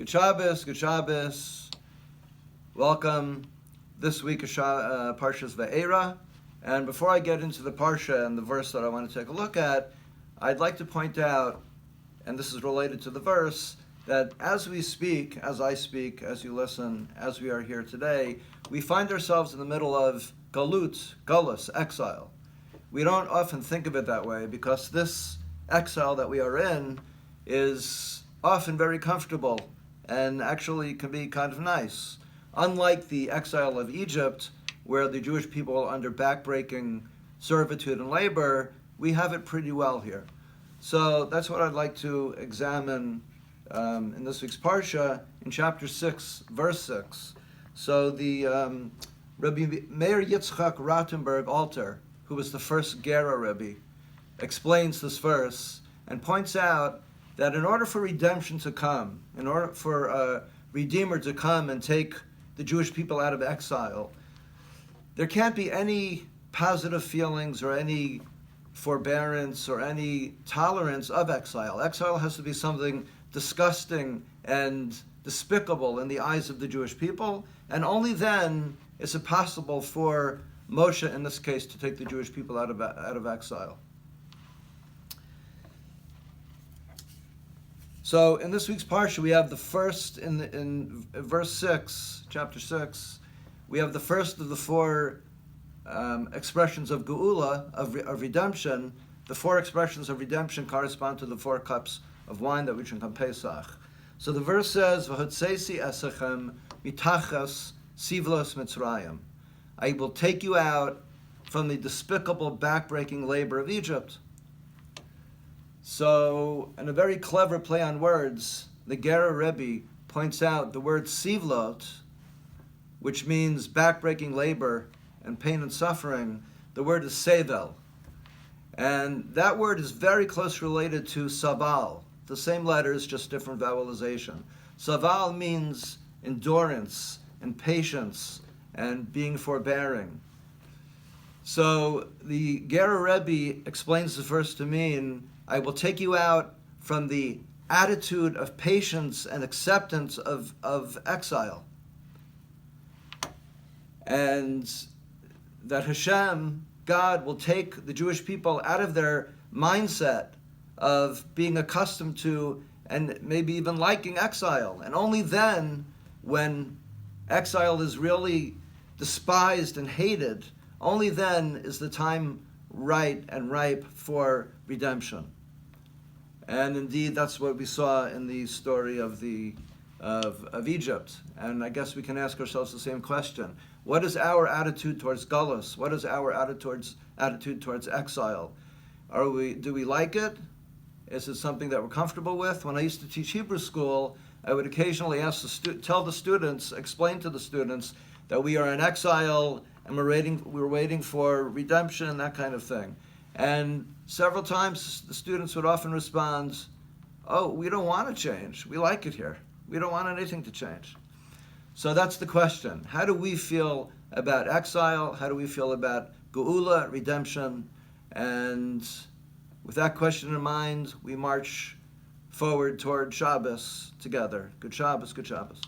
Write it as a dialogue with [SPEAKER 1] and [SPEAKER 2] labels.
[SPEAKER 1] Good Shabbos, good Shabbos. Welcome. This week is Parshat Va'era. And before I get into the Parsha and the verse that I want to take a look at, I'd like to point out, and this is related to the verse, that as we speak, as I speak, as you listen, as we are here today, we find ourselves in the middle of galut, galus, exile. We don't often think of it that way because this exile that we are in is often very comfortable and actually can be kind of nice. Unlike the exile of Egypt, where the Jewish people are under backbreaking servitude and labor, we have it pretty well here. So that's what I'd like to examine in this week's Parsha, in chapter 6, verse 6. So the Rabbi Meir Yitzchak Rottenberg Alter, who was the first Gera Rebbe, explains this verse and points out that in order for redemption to come, in order for a Redeemer to come and take the Jewish people out of exile, there can't be any positive feelings or any forbearance or any tolerance of exile. Exile has to be something disgusting and despicable in the eyes of the Jewish people, and only then is it possible for Moshe, in this case, to take the Jewish people out of exile. So in this week's Parsha, we have the first, in verse 6, chapter 6, we have the first of the four expressions of Geula, of redemption. The four expressions of redemption correspond to the four cups of wine that we drink on Pesach. So the verse says, V'hotzesi esechem mitachas sivlos Mitzrayim. I will take you out from the despicable, backbreaking labor of Egypt. So, in a very clever play on words, the Gera Rebbe points out the word sivlot, which means backbreaking labor and pain and suffering. The word is sevel. And that word is very closely related to sabal. The same letters, just different vowelization. Sabal means endurance and patience and being forbearing. So the Gera Rebbe explains the verse to mean, I will take you out from the attitude of patience and acceptance of exile. And that Hashem, God, will take the Jewish people out of their mindset of being accustomed to and maybe even liking exile. And only then, when exile is really despised and hated, only then is the time right and ripe for redemption. And indeed, that's what we saw in the story of Egypt. And I guess we can ask ourselves the same question. What is our attitude towards galus? What is our attitude towards exile? Do we like it? Is it something that we're comfortable with? When I used to teach Hebrew school, I would occasionally tell the students, explain to the students that we are in exile and we're waiting for redemption, that kind of thing. And several times the students would often respond, oh, we don't want to change. We like it here. We don't want anything to change. So that's the question. How do we feel about exile? How do we feel about geula, redemption? And with that question in mind, we march forward toward Shabbos together. Good Shabbos, good Shabbos.